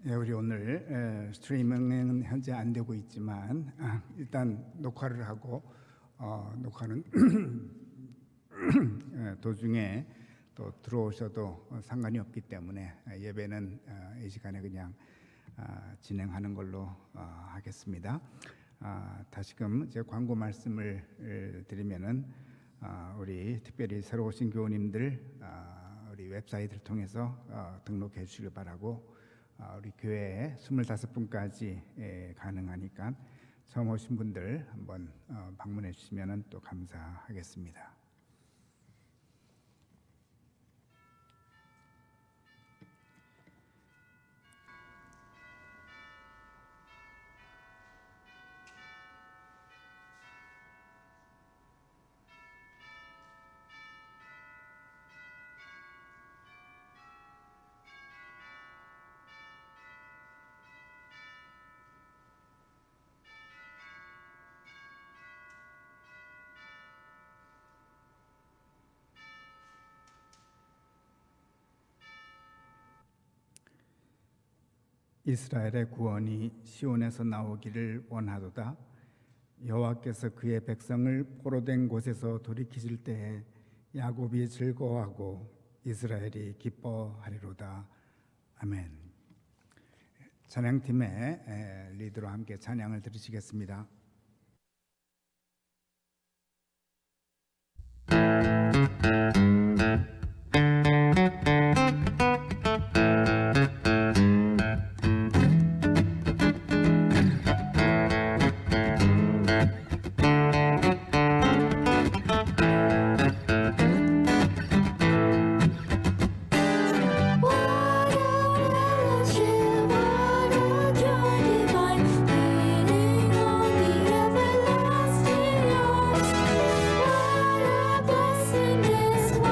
우리 오늘 스트리밍은 현재 안 되고 있지만 일단 녹화를 하고 녹화는 도중에 또 들어오셔도 상관이 없기 때문에 예배는 이 시간에 그냥 진행하는 걸로 하겠습니다. 다시금 제 광고 말씀을 드리면은 우리 특별히 새로 오신 교우님들 우리 웹사이트를 통해서 등록해 주시길 바라고, 우리 교회에 25분까지 가능하니까 처음 오신 분들 한번 방문해 주시면 또 감사하겠습니다. 이스라엘의 구원이 시온에서 나오기를 원하도다. 여호와께서 그의 백성을 포로된 곳에서 돌이키실 때에 야곱이 즐거워하고 이스라엘이 기뻐하리로다. 아멘. 찬양팀의 리드로 함께 찬양을 들으시겠습니다. What a blessing is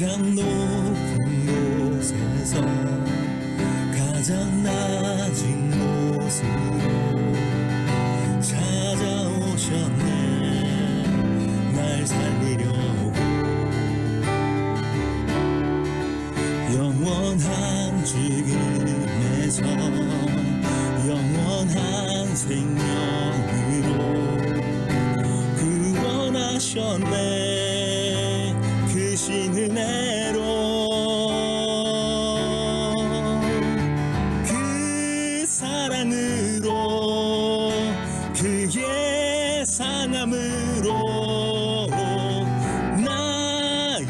가장 높은 곳에서 가장 낮은 곳으로 찾아오셨네. 날 살리려고 영원한 죽음에서 영원한 생명으로 구원하셨네. 크신 은혜로 그 사랑으로 그의 상함으로 나의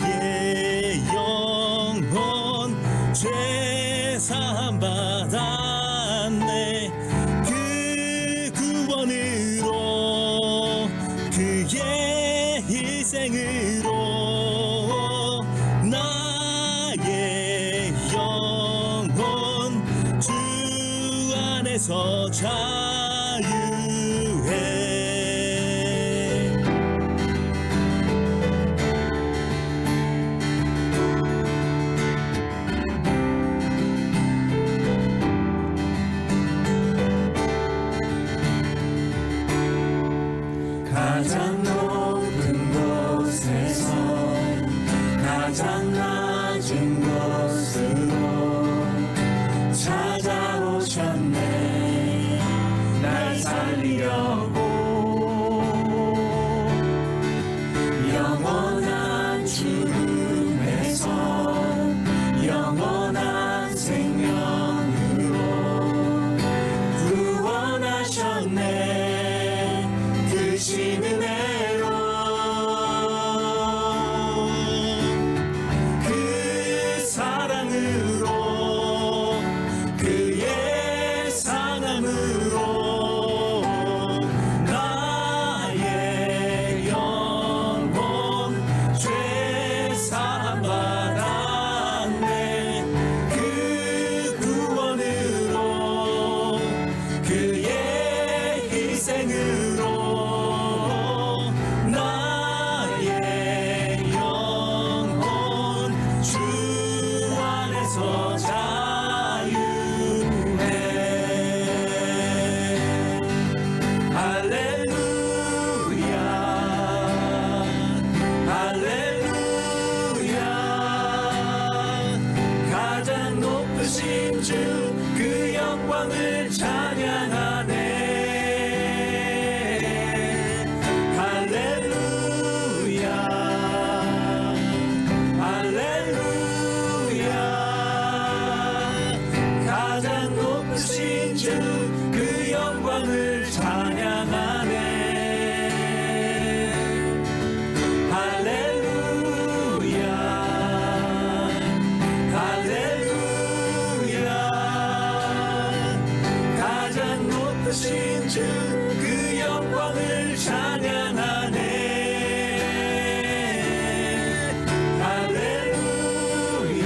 영혼 죄사함 받았네. 그 구원으로 그의 희생으로 나의 영혼 주 안에서 자유해. 가장 높은 곳에서 가장 낮은 곳으로 찾아오셨네. 날 살리려고 영원한 죽음에서 영원한 생명으로 구원하셨네. 크신 은혜로 그 사랑으로 그의 상함으로 나의 영혼 죄사함 받았네. 그 구원으로 그의 희생으로 나의 영혼 주 안에서 자유해. 할렐루야 할렐루야. 가장 높으신 주 그 영광을 찬양하네. 할렐루야 할렐루야. 가장 높으신 주 그 영광을 찬양하네. 할렐루야 할렐루야. 가장 높으신 주 그 영광을 찬양하네. 할렐루야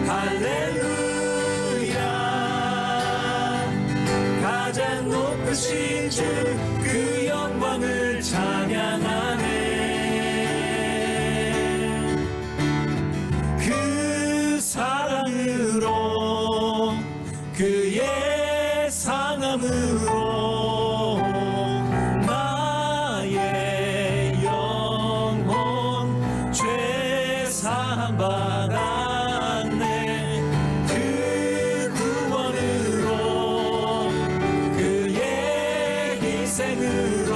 할렐루야. 가장 높으신 주 그 영광을 찬양하네. 그 사랑으로 그의 상함으로 나의 영혼 죄사함 받았네. 그 구원으로 그의 희생으로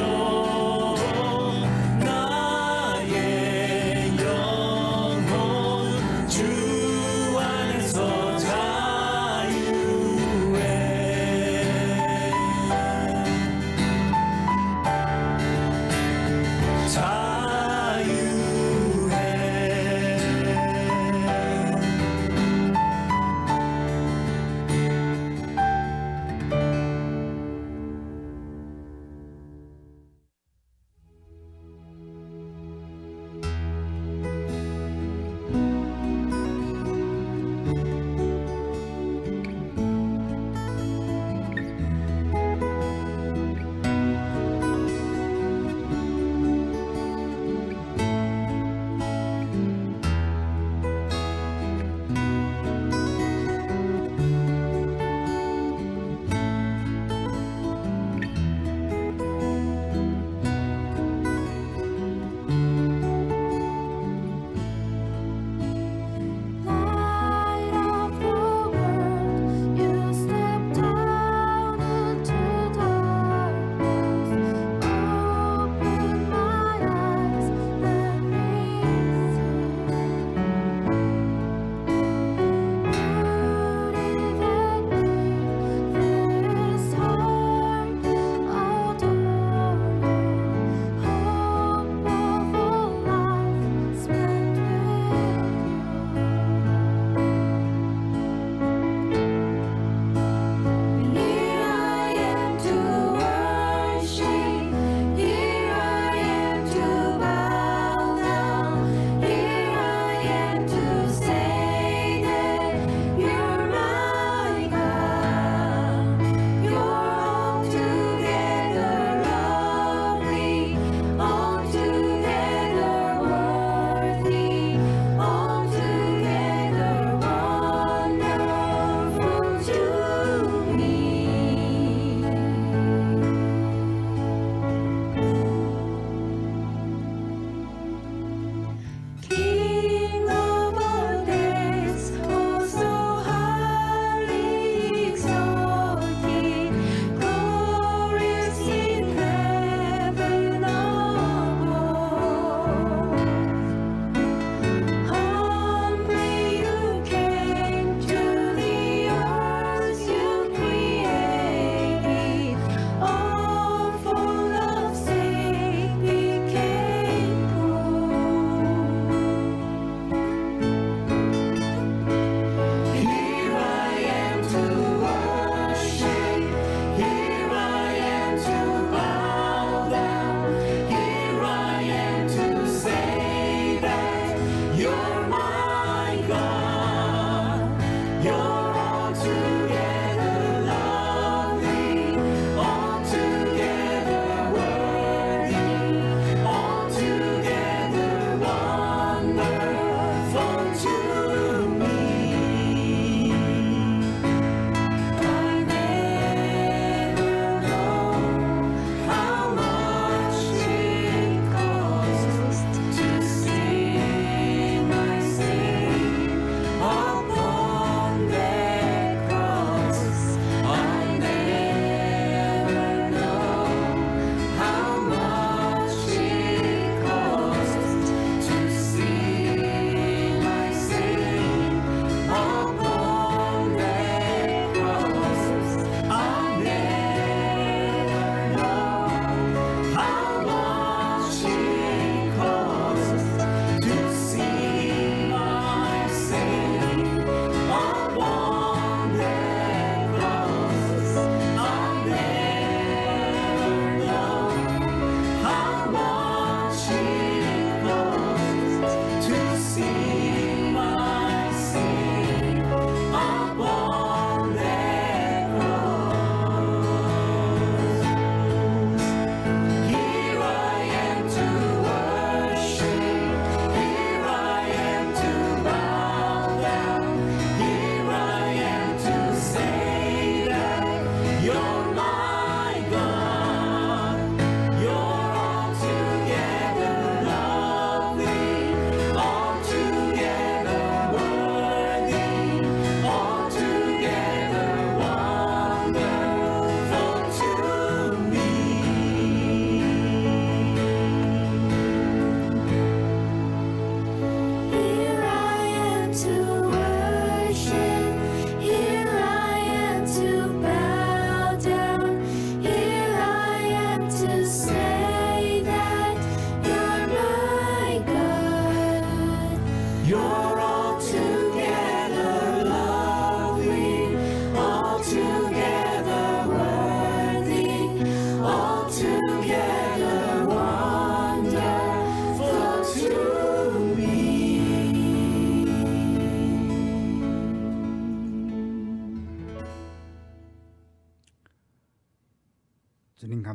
나의 영혼 주 안에서 자유해. 자유해.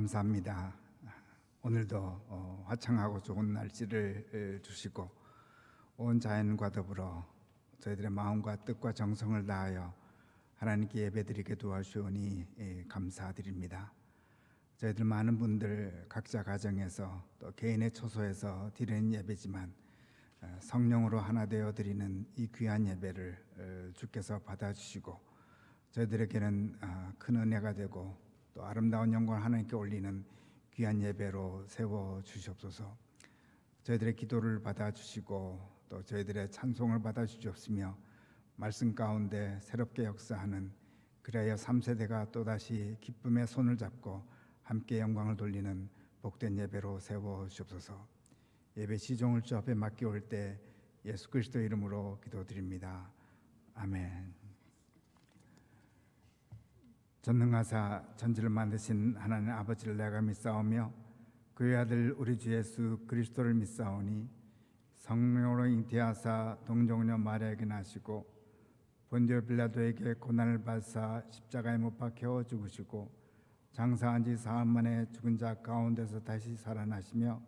감사합니다. 오늘도 화창하고 좋은 날씨를 주시고 온 자연과 더불어 저희들의 마음과 뜻과 정성을 다하여 하나님께 예배드리게 도와주오니 감사드립니다. 저희들 많은 분들 각자 가정에서 또 개인의 처소에서 드리는 예배지만 성령으로 하나 되어 드리는 이 귀한 예배를 주께서 받아주시고 저희들에게는 큰 은혜가 되고 또 아름다운 영광을 하나님께 올리는 귀한 예배로 세워 주시옵소서. 저희들의 기도를 받아주시고 또 저희들의 찬송을 받아주시옵으며 말씀 가운데 새롭게 역사하는 그래야 3세대가 또다시 기쁨의 손을 잡고 함께 영광을 돌리는 복된 예배로 세워 주옵소서. 예배 시종을 주 앞에 맡겨올 때 예수 그리스도 이름으로 기도드립니다. 아멘. 전능하사 천지를 만드신 하나님 아버지를 내가 믿사오며 그의 아들 우리 주 예수 그리스도를 믿사오니 성령으로 잉태하사 동정녀 마리아에게 나시고 본디오 빌라도에게 고난을 받사 십자가에 못 박혀 죽으시고 장사한 지 사흘 만에 죽은 자 가운데서 다시 살아나시며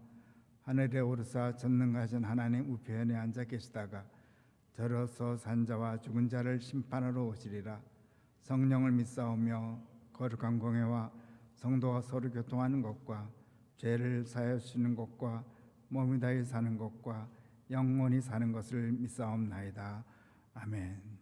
하늘에 오르사 전능하신 하나님 우편에 앉아 계시다가 저로서 산 자와 죽은 자를 심판하러 오시리라. 성령을 믿사오며 거룩한 공회와 성도가 서로 교통하는 것과 죄를 사하여 주시는 것과 몸이 다해 사는 것과 영원히 사는 것을 믿사옵나이다. 아멘.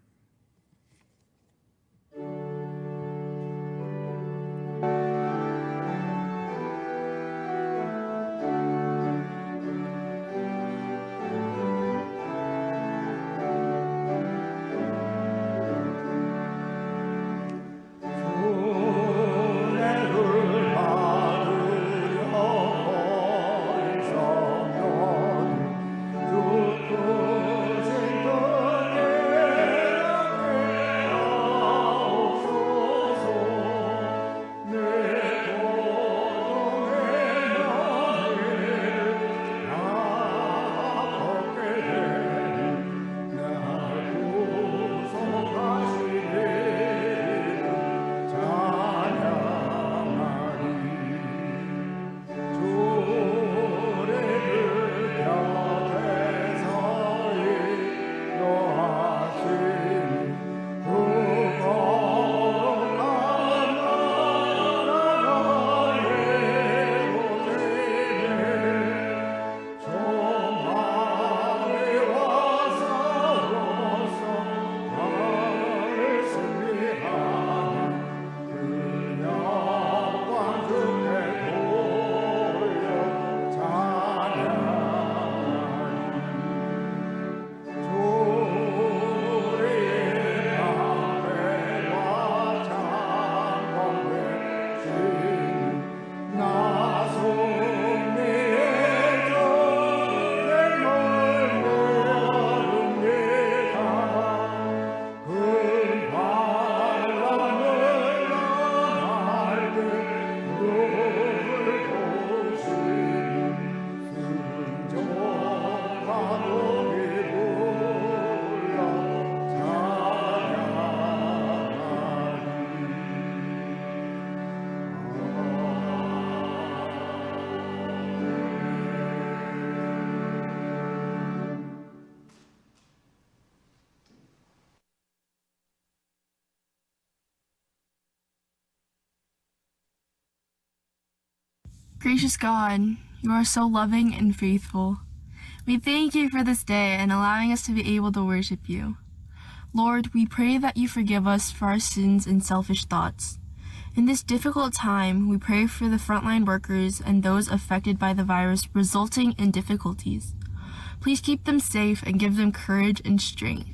Gracious God, you are so loving and faithful. We thank you for this day and allowing us to be able to worship you. Lord, we pray that you forgive us for our sins and selfish thoughts. In this difficult time, we pray for the frontline workers and those affected by the virus resulting in difficulties. Please keep them safe and give them courage and strength.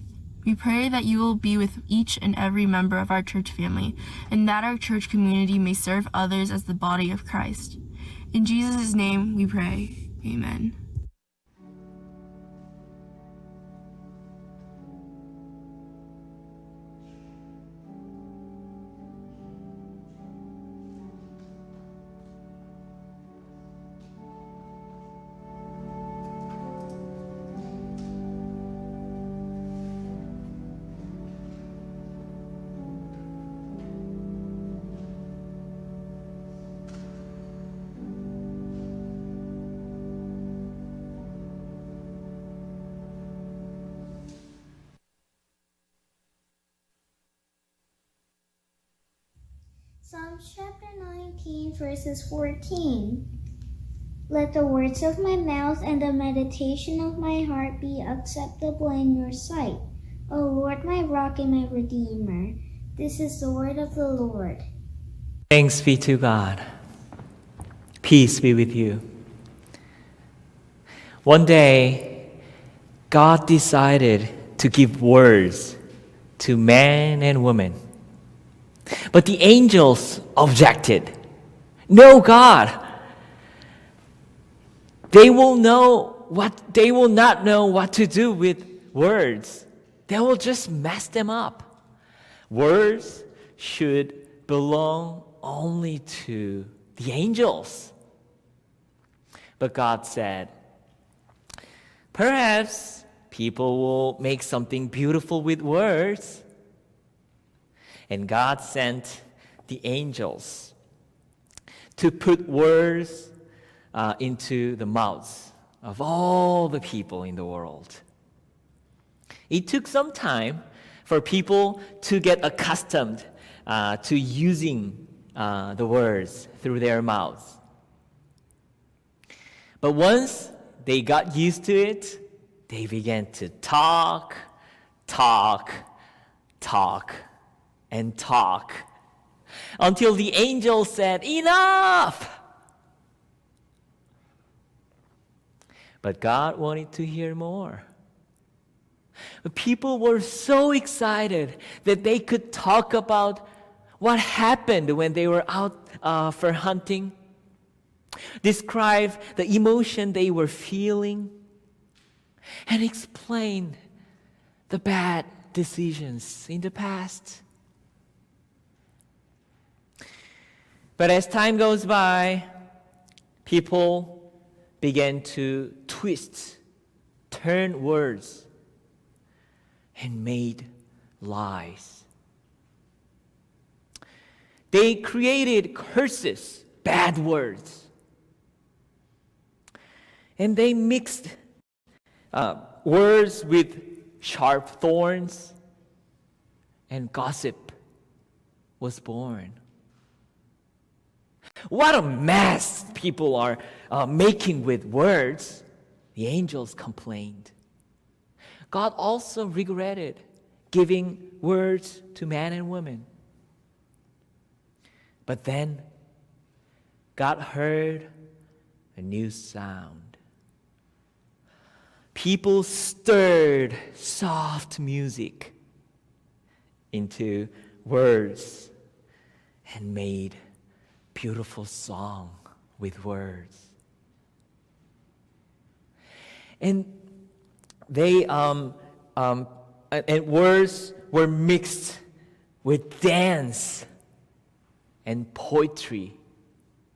We pray that you will be with each and every member of our church family and that our church community may serve others as the body of Christ. In Jesus' name we pray. Amen. Psalms chapter 19, verses 14. Let the words of my mouth and the meditation of my heart be acceptable in your sight, O Lord, my rock and my redeemer. This is the word of the Lord. Thanks be to God. Peace be with you. One day, God decided to give words to man and woman. But the angels objected. No, God. They will not know what to do with words. They will just mess them up. Words should belong only to the angels. But God said, perhaps people will make something beautiful with words. And God sent the angels to put words into the mouths of all the people in the world. It took some time for people to get accustomed to using the words through their mouths. But once they got used to it, they began to talk, and talk until the angel said, "Enough!" But God wanted to hear more. People were so excited that they could talk about what happened when they were out for hunting, describe the emotion they were feeling, and explain the bad decisions in the past. But as time goes by, people began to twist, turn words, and made lies. They created curses, bad words, and they mixed words with sharp thorns, and gossip was born. What a mess people are making with words, the angels complained. God also regretted giving words to man and woman. But then God heard a new sound. People stirred soft music into words and made beautiful song with words. And they and words were mixed with dance, and poetry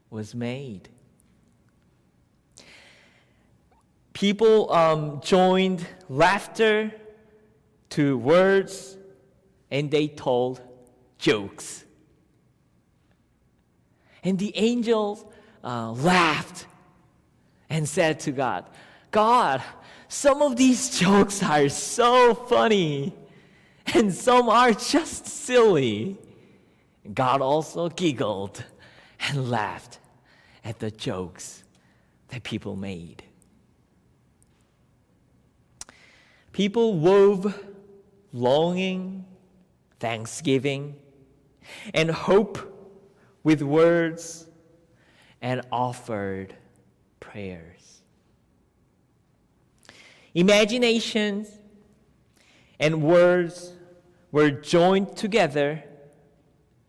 was made. People joined laughter to words, and they told jokes. And the angels laughed and said to God, "God, some of these jokes are so funny, and some are just silly." God also giggled and laughed at the jokes that people made. People wove longing, thanksgiving, and hope with words, and offered prayers. Imaginations and words were joined together,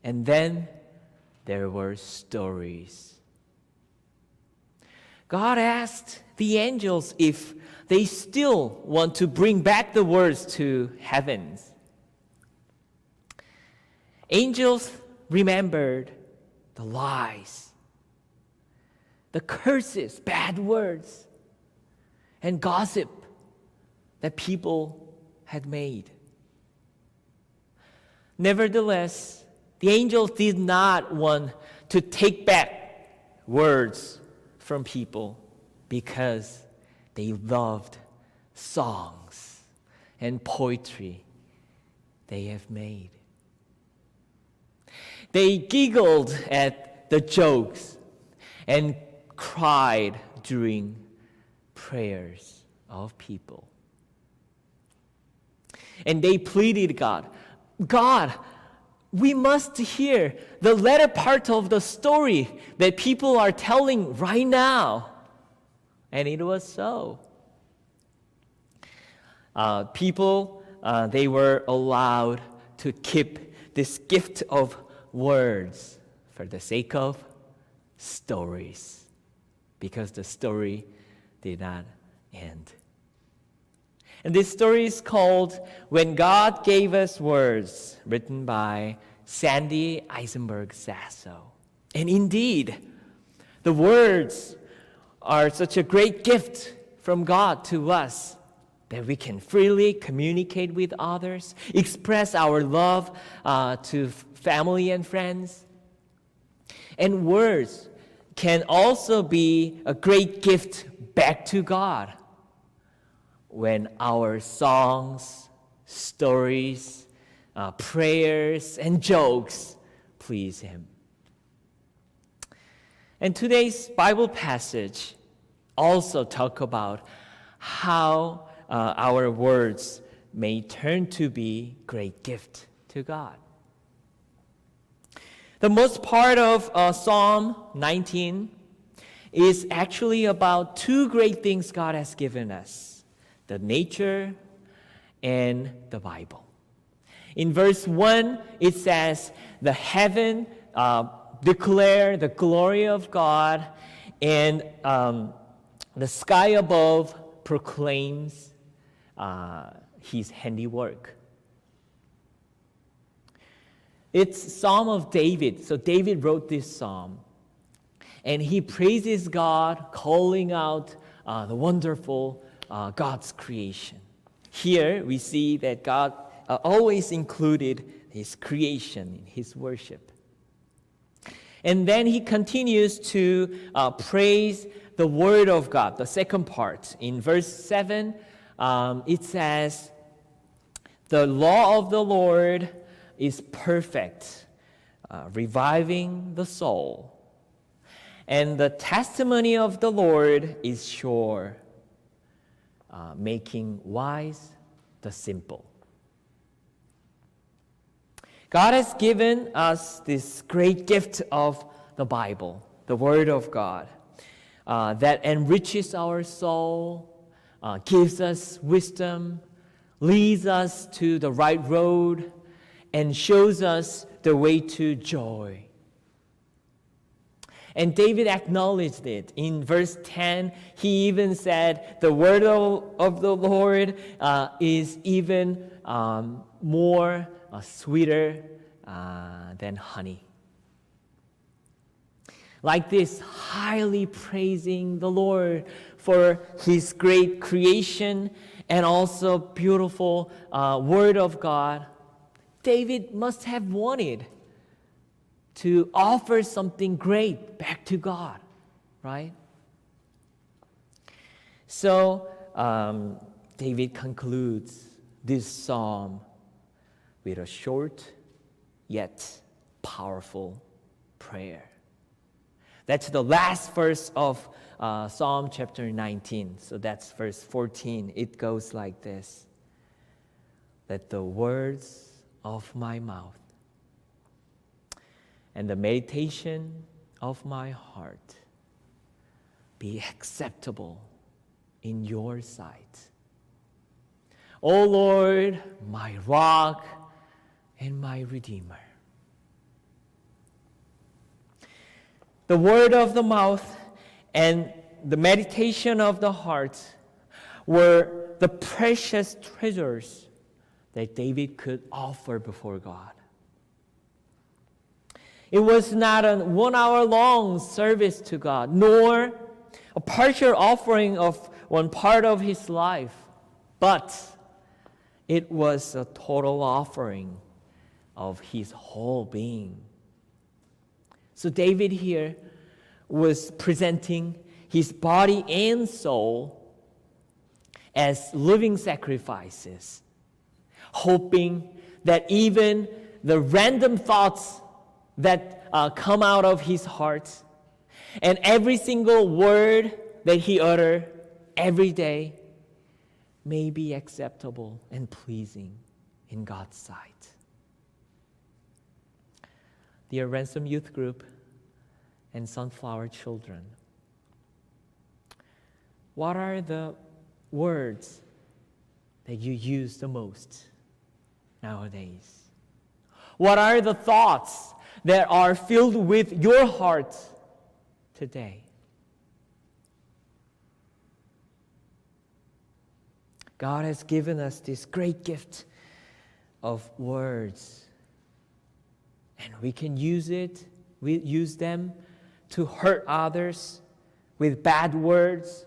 and then there were stories. God asked the angels if they still want to bring back the words to heavens. Angels remembered the lies, the curses, bad words, and gossip that people had made. Nevertheless, the angels did not want to take back words from people because they loved songs and poetry they have made. They giggled at the jokes and cried during prayers of people. And they pleaded God, we must hear the latter part of the story that people are telling right now. And it was so. People, they were allowed to keep this gift of words for the sake of stories, because the story did not end. And this story is called When God Gave Us Words, written by Sandy Eisenberg Sasso. And indeed, the words are such a great gift from God to us that we can freely communicate with others, express our love to family and friends. And words can also be a great gift back to God when our songs, stories, prayers, and jokes please Him. And today's Bible passage also talk about how our words may turn to be great gift to God. The most part of Psalm 19 is actually about two great things God has given us: the nature and the Bible. In verse 1, it says, the heaven declare the glory of God, and the sky above proclaims His handiwork. It's Psalm of David. So David wrote this psalm, and he praises God, calling out the wonderful God's creation. Here we see that God always included His creation in His worship. And then he continues to praise the Word of God. The second part, in verse 7, it says, the law of the Lord is perfect, reviving the soul. And the testimony of the Lord is sure, making wise the simple. God has given us this great gift of the Bible, the Word of God, that enriches our soul, gives us wisdom, leads us to the right road, and shows us the way to joy. And David acknowledged it. In verse 10, he even said, the word of the Lord is even more sweeter than honey. Like this, highly praising the Lord for His great creation and also beautiful Word of God, David must have wanted to offer something great back to God, right? So David concludes this psalm with a short yet powerful prayer. That's the last verse of Psalm chapter 19. So that's verse 14. It goes like this. Let the words of my mouth and the meditation of my heart be acceptable in your sight. O Lord, my rock and my redeemer. The word of the mouth and the meditation of the heart were the precious treasures that David could offer before God. It was not a 1 hour long service to God, nor a partial offering of one part of his life, but it was a total offering of his whole being. So David here was presenting his body and soul as living sacrifices, hoping that even the random thoughts that come out of his heart. And every single word that he uttered every day may be acceptable and pleasing in God's sight. Dear Ransom Youth Group and Sunflower Children, what are the words that you use the most nowadays? What are the thoughts that are filled with your heart today? God has given us this great gift of words, and we can use them to hurt others with bad words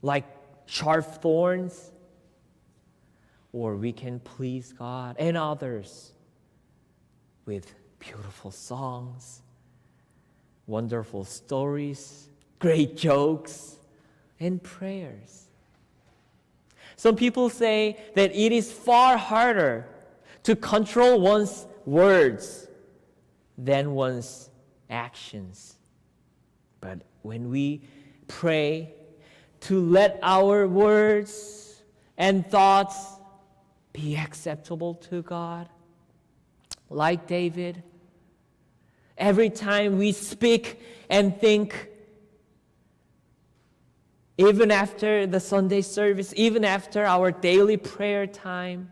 like sharp thorns, or we can please God and others with beautiful songs, wonderful stories, great jokes, and prayers. Some people say that it is far harder to control one's words than one's actions. But when we pray to let our words and thoughts be acceptable to God, like David, every time we speak and think, even after the Sunday service, even after our daily prayer time,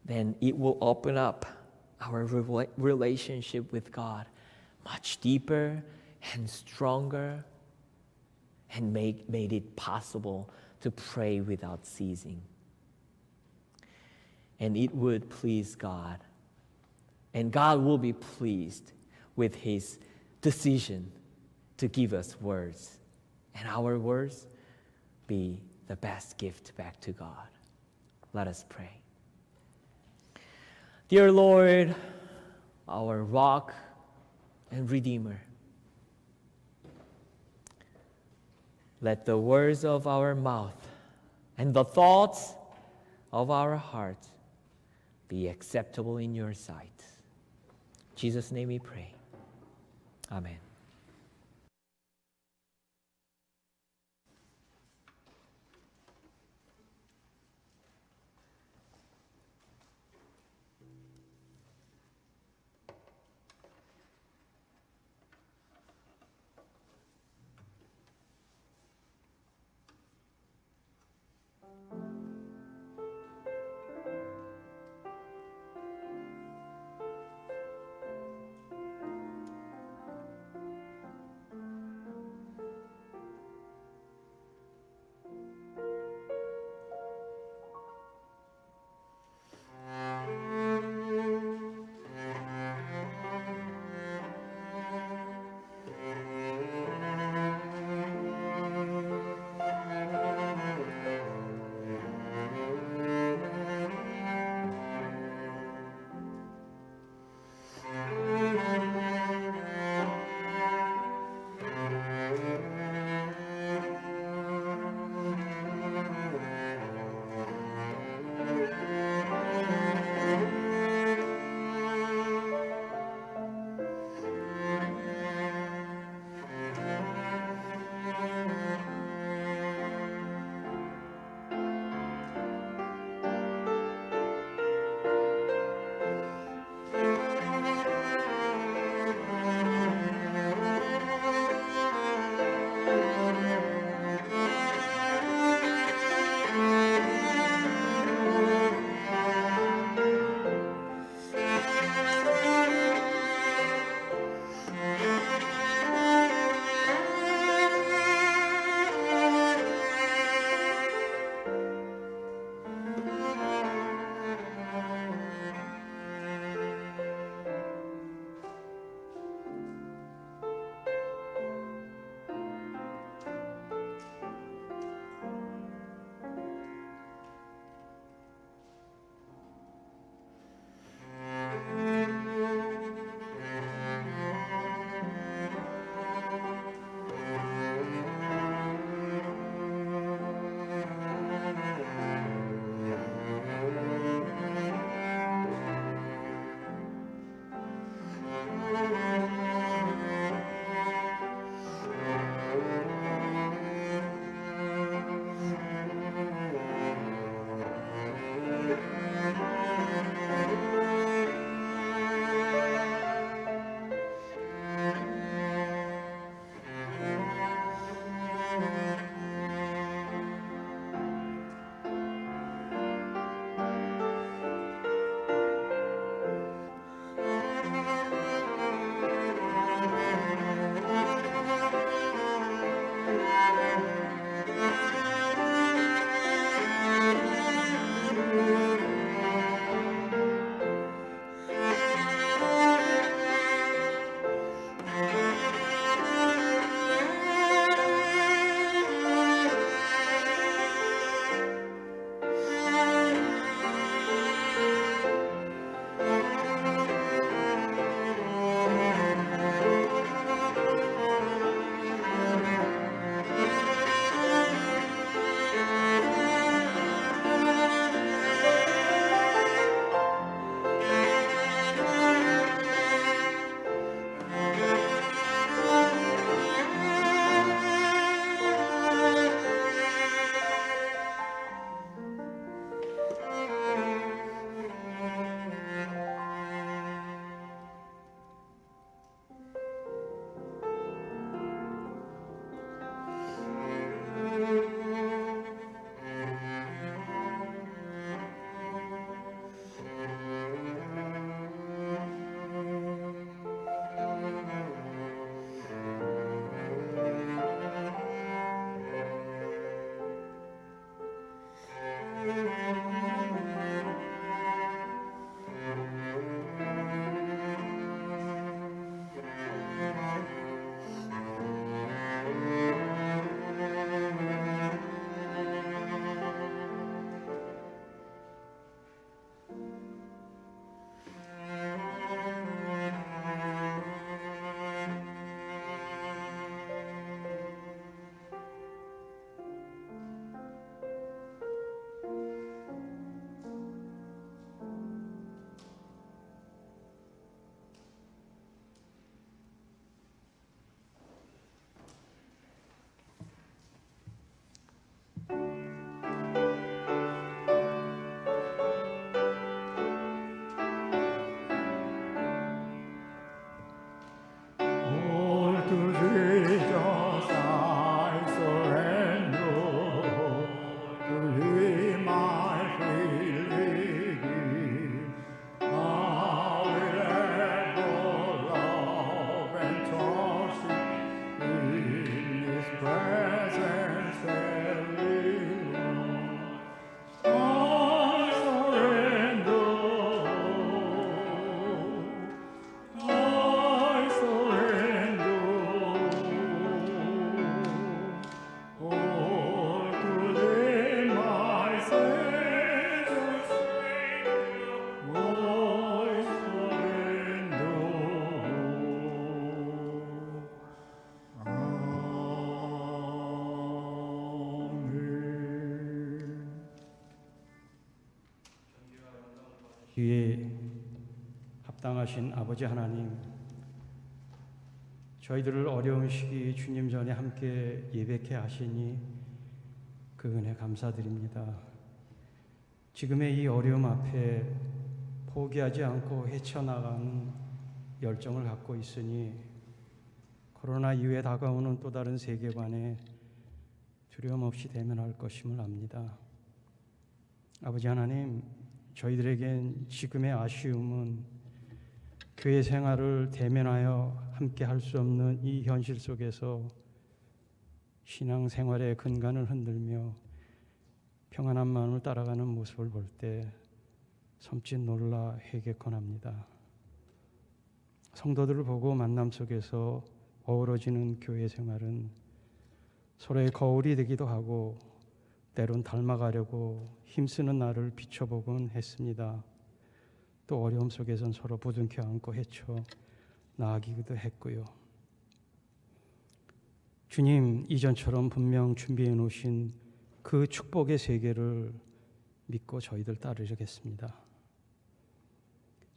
then it will open up our relationship with God much deeper and stronger, and made it possible to pray without ceasing. And it would please God. And God will be pleased with his decision to give us words. And our words be the best gift back to God. Let us pray. Dear Lord, our rock and redeemer, let the words of our mouth and the thoughts of our heart be acceptable in your sight. In Jesus' name we pray. Amen. All to Jesus I surrender, to Him I freely give. I will ever love and trust in His presence everywhere. I surrender. I surrender all to Thee, my Savior. I surrender. Amen. 귀에 합당하신 아버지 하나님, 저희들을 어려운 시기 주님 전에 함께 예배케 하시니 그 은혜 감사드립니다. 지금의 이 어려움 앞에 포기하지 않고 헤쳐나가는 열정을 갖고 있으니 코로나 이후에 다가오는 또 다른 세계관에 두려움 없이 대면할 것임을 압니다. 아버지 하나님, 저희들에겐 지금의 아쉬움은 교회 생활을 대면하여 함께 할 수 없는 이 현실 속에서 신앙 생활의 근간을 흔들며 평안한 마음을 따라가는 모습을 볼 때 섬짓 놀라 회개컨 합니다. 성도들을 보고 만남 속에서 어우러지는 교회 생활은 서로의 거울이 되기도 하고 때론 닮아가려고 힘쓰는 나를 비춰보곤 했습니다. 또 어려움 속에선 서로 부둥켜 안고 헤쳐 나아가기도 했고요. 주님, 이전처럼 분명 준비해 놓으신 그 축복의 세계를 믿고 저희들 따르겠습니다.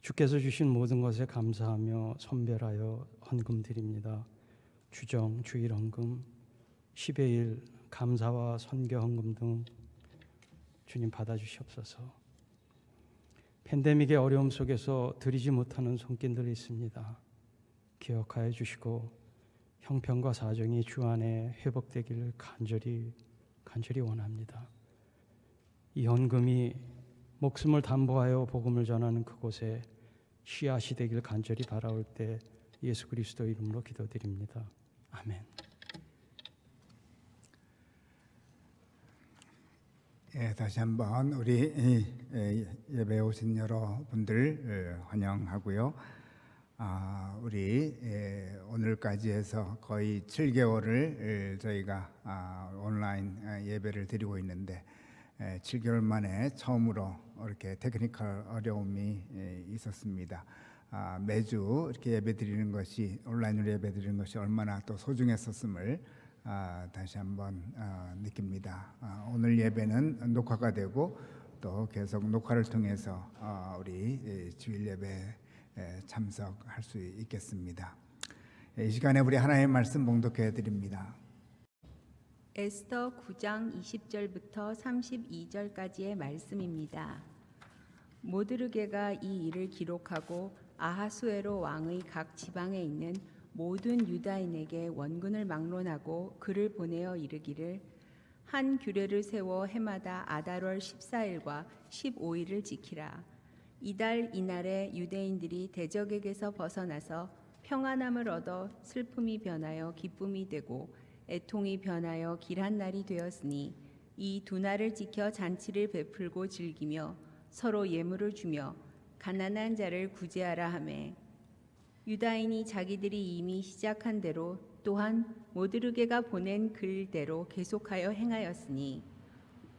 주께서 주신 모든 것에 감사하며 선별하여 헌금 드립니다. 주정, 주일 헌금, 10의 1, 감사와 선교 헌금 등 주님 받아주시옵소서. 팬데믹의 어려움 속에서 드리지 못하는 손길들이 있습니다. 기억하여 주시고 형편과 사정이 주 안에 회복되기를 간절히 원합니다. 이 헌금이 목숨을 담보하여 복음을 전하는 그곳에 씨앗이 되길 간절히 바라올 때 예수 그리스도 이름으로 기도드립니다. 아멘. 예, 다시 한번 우리 예배에 오신 여러분들 환영하고요. 우리 오늘까지 해서 거의 7개월을 저희가 온라인 예배를 드리고 있는데 7개월 만에 처음으로 이렇게 테크니컬 어려움이 있었습니다. 매주 이렇게 예배 드리는 것이 온라인으로 예배 드리는 것이 얼마나 또 소중했었음을 다시 한번 느낍니다. 오늘 예배는 녹화가 되고 또 계속 녹화를 통해서 우리 주일 예배 참석할 수 있겠습니다. 이 시간에 우리 하나님의 말씀 봉독해 드립니다. 에스더 9장 20절부터 32절까지의 말씀입니다. 모드르게가 이 일을 기록하고 아하수에로 왕의 각 지방에 있는 모든 유다인에게 원군을 막론하고 글을 보내어 이르기를 한 규례를 세워 해마다 아달월 14일과 15일을 지키라. 이달 이날에 유대인들이 대적에게서 벗어나서 평안함을 얻어 슬픔이 변하여 기쁨이 되고 애통이 변하여 길한 날이 되었으니 이 두 날을 지켜 잔치를 베풀고 즐기며 서로 예물을 주며 가난한 자를 구제하라 하매 유다인이 자기들이 이미 시작한 대로 또한 모드르게가 보낸 글대로 계속하여 행하였으니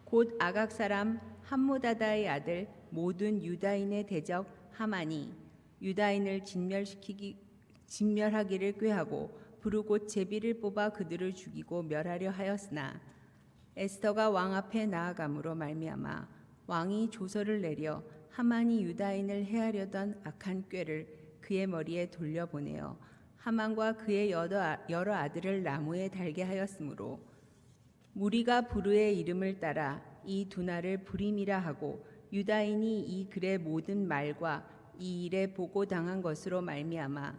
곧 아각 사람 함무다다의 아들 모든 유다인의 대적 하만이 유다인을 진멸하기를 꾀하고 부르고 제비를 뽑아 그들을 죽이고 멸하려 하였으나 에스더가 왕 앞에 나아감으로 말미암아 왕이 조서를 내려 하만이 유다인을 해하려던 악한 꾀를 그의 머리에 돌려보내어 하만과 그의 여러 아들을 나무에 달게 하였으므로 무리가 부르의 이름을 따라 이 두 날을 부림이라 하고 유다인이 이 글의 모든 말과 이 일에 보고당한 것으로 말미암아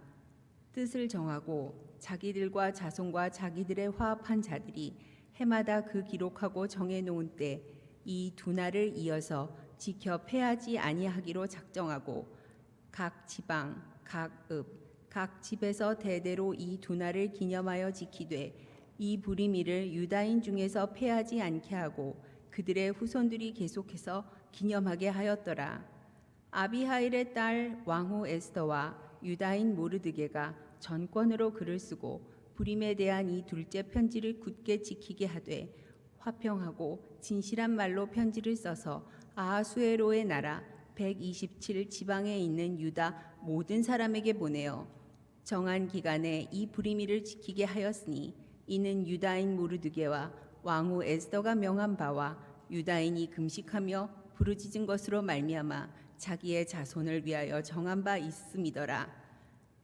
뜻을 정하고 자기들과 자손과 자기들의 화합한 자들이 해마다 그 기록하고 정해놓은 때 이 두 날을 이어서 지켜 패하지 아니하기로 작정하고 각 지방, 각 읍, 각 집에서 대대로 이 두 날을 기념하여 지키되 이 부림일을 유다인 중에서 패하지 않게 하고 그들의 후손들이 계속해서 기념하게 하였더라. 아비하일의 딸 왕후 에스더와 유다인 모르드게가 전권으로 글을 쓰고 부림에 대한 이 둘째 편지를 굳게 지키게 하되 화평하고 진실한 말로 편지를 써서 아하수에로의 나라 127 지방에 있는 유다 모든 사람에게 보내어 정한 기간에 이 부림일을 지키게 하였으니 이는 유다인 모르드게와 왕후 에스더가 명한 바와 유다인이 금식하며 부르짖은 것으로 말미암아 자기의 자손을 위하여 정한 바 있음이더라.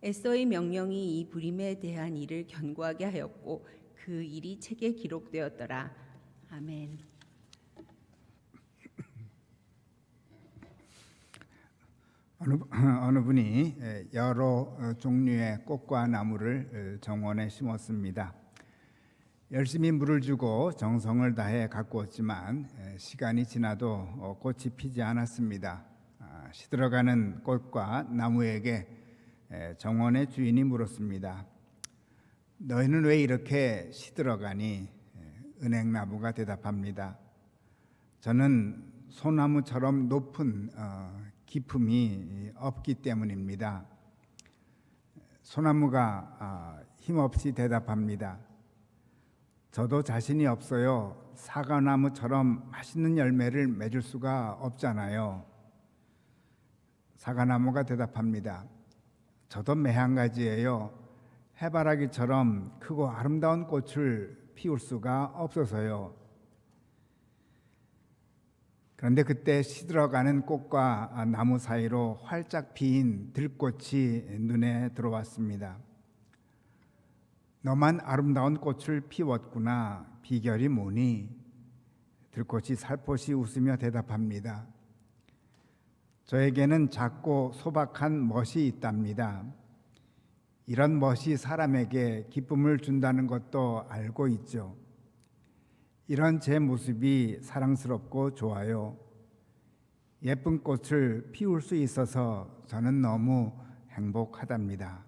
에스더의 명령이 이 부림에 대한 일을 견고하게 하였고 그 일이 책에 기록되었더라. 아멘. 어느 분이 여러 종류의 꽃과 나무를 정원에 심었습니다. 열심히 물을 주고 정성을 다해 가꾸었지만 시간이 지나도 꽃이 피지 않았습니다. 시들어가는 꽃과 나무에게 정원의 주인이 물었습니다. 너희는 왜 이렇게 시들어가니? 은행나무가 대답합니다. 저는 소나무처럼 높은 기품이 없기 때문입니다. 소나무가 힘없이 대답합니다. 저도 자신이 없어요. 사과나무처럼 맛있는 열매를 맺을 수가 없잖아요. 사과나무가 대답합니다. 저도 매한가지예요. 해바라기처럼 크고 아름다운 꽃을 피울 수가 없어서요. 그런데 그때 시들어가는 꽃과 나무 사이로 활짝 피인 들꽃이 눈에 들어왔습니다. 너만 아름다운 꽃을 피웠구나. 비결이 뭐니? 들꽃이 살포시 웃으며 대답합니다. 저에게는 작고 소박한 멋이 있답니다. 이런 멋이 사람에게 기쁨을 준다는 것도 알고 있죠. 이런 제 모습이 사랑스럽고 좋아요. 예쁜 꽃을 피울 수 있어서 저는 너무 행복하답니다.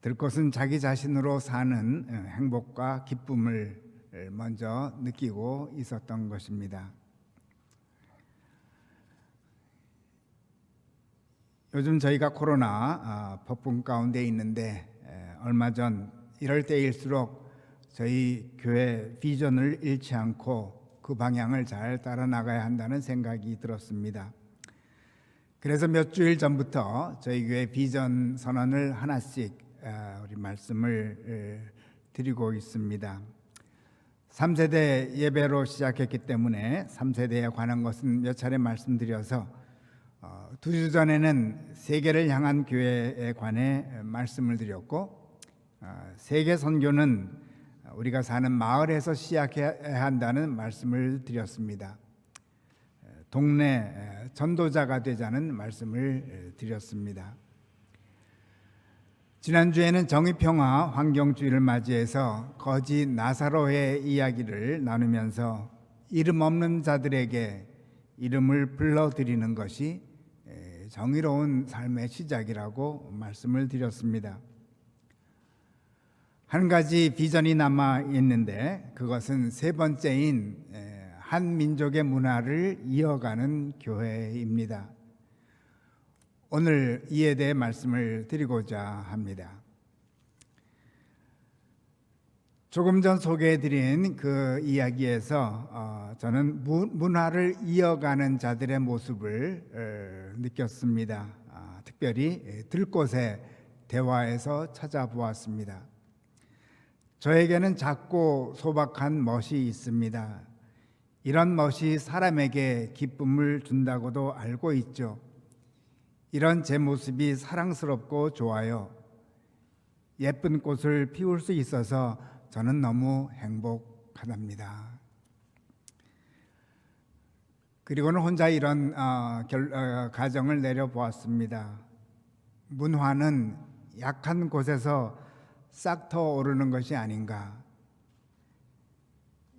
들꽃은 자기 자신으로 사는 행복과 기쁨을 먼저 느끼고 있었던 것입니다. 요즘 저희가 코로나 폭풍 가운데 있는데 얼마 전 이럴 때일수록 저희 교회 비전을 잃지 않고 그 방향을 잘 따라 나가야 한다는 생각이 들었습니다. 그래서 몇 주일 전부터 저희 교회 비전 선언을 하나씩 우리 말씀을 드리고 있습니다. 3세대 예배로 시작했기 때문에 3세대에 관한 것은 몇 차례 말씀드려서 2주 전에는 세계를 향한 교회에 관해 말씀을 드렸고 세계 선교는 우리가 사는 마을에서 시작해야 한다는 말씀을 드렸습니다. 동네 전도자가 되자는 말씀을 드렸습니다. 지난주에는 정의평화 환경주의를 맞이해서 거지 나사로의 이야기를 나누면서 이름 없는 자들에게 이름을 불러드리는 것이 정의로운 삶의 시작이라고 말씀을 드렸습니다. 한 가지 비전이 남아 있는데 그것은 세 번째인 한 민족의 문화를 이어가는 교회입니다. 오늘 이에 대해 말씀을 드리고자 합니다. 조금 전 소개해드린 그 이야기에서 저는 문화를 이어가는 자들의 모습을 느꼈습니다. 특별히 들꽃의 대화에서 찾아보았습니다. 저에게는 작고 소박한 멋이 있습니다. 이런 멋이 사람에게 기쁨을 준다고도 알고 있죠. 이런 제 모습이 사랑스럽고 좋아요. 예쁜 꽃을 피울 수 있어서 저는 너무 행복하답니다. 그리고는 혼자 이런 가정을 내려보았습니다. 문화는 약한 곳에서 싹터 오르는 것이 아닌가.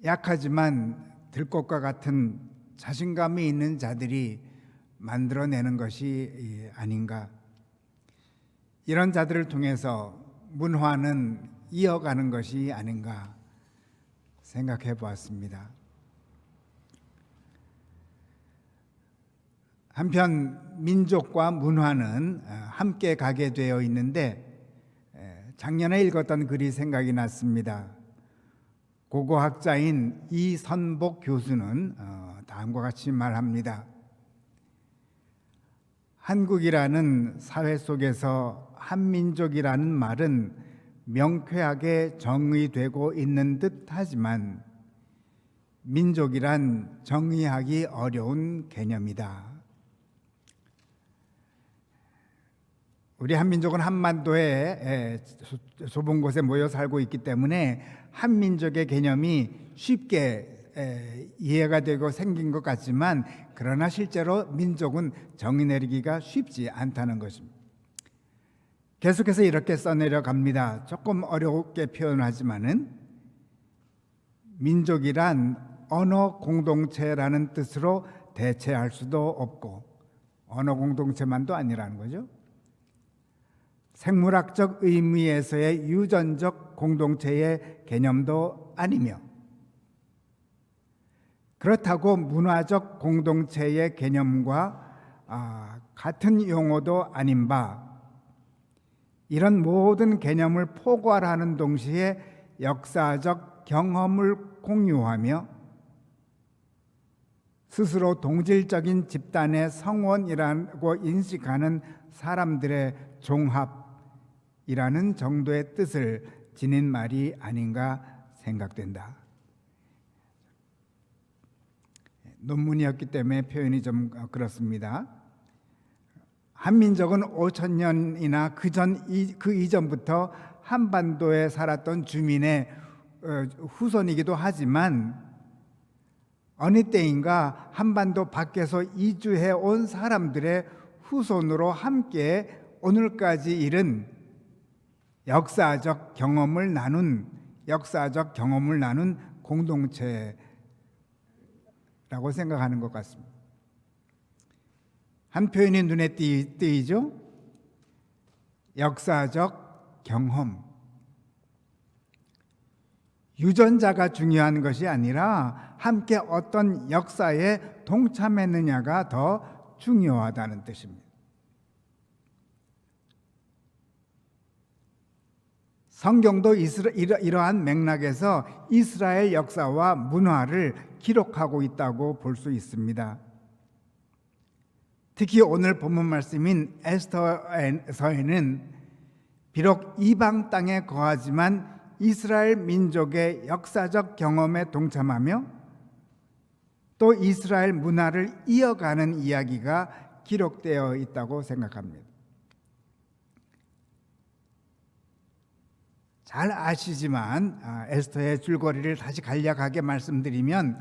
약하지만 들꽃과 같은 자신감이 있는 자들이 만들어내는 것이 아닌가. 이런 자들을 통해서 문화는 이어가는 것이 아닌가 생각해 보았습니다. 한편 민족과 문화는 함께 가게 되어 있는데 작년에 읽었던 글이 생각이 났습니다. 고고학자인 이선복 교수는 다음과 같이 말합니다. 한국이라는 사회 속에서 한민족이라는 말은 명쾌하게 정의되고 있는 듯 하지만 민족이란 정의하기 어려운 개념이다. 우리 한민족은 한반도에 좁은 곳에 모여 살고 있기 때문에 한민족의 개념이 쉽게 이해가 되고 생긴 것 같지만 그러나 실제로 민족은 정의 내리기가 쉽지 않다는 것입니다. 계속해서 이렇게 써내려 갑니다. 조금 어렵게 표현하지만은 민족이란 언어 공동체라는 뜻으로 대체할 수도 없고 언어 공동체만도 아니라는 거죠. 생물학적 의미에서의 유전적 공동체의 개념도 아니며 그렇다고 문화적 공동체의 개념과 같은 용어도 아닌 바 이런 모든 개념을 포괄하는 동시에 역사적 경험을 공유하며 스스로 동질적인 집단의 성원이라고 인식하는 사람들의 종합이라는 정도의 뜻을 지닌 말이 아닌가 생각된다. 논문이었기 때문에 표현이 좀 그렇습니다. 한민족은 5,000년이나 그 이전부터 한반도에 살았던 주민의 후손이기도 하지만 어느 때인가 한반도 밖에서 이주해 온 사람들의 후손으로 함께 오늘까지 이른 역사적 경험을 나눈 공동체라고 생각하는 것 같습니다. 한 표현이 눈에 띄죠? 역사적 경험. 유전자가 중요한 것이 아니라 함께 어떤 역사에 동참했느냐가 더 중요하다는 뜻입니다. 성경도 이러한 맥락에서 이스라엘 역사와 문화를 기록하고 있다고 볼 수 있습니다. 특히 오늘 본문 말씀인 에스더서에는 비록 이방 땅에 거하지만 이스라엘 민족의 역사적 경험에 동참하며 또 이스라엘 문화를 이어가는 이야기가 기록되어 있다고 생각합니다. 잘 아시지만 에스더의 줄거리를 다시 간략하게 말씀드리면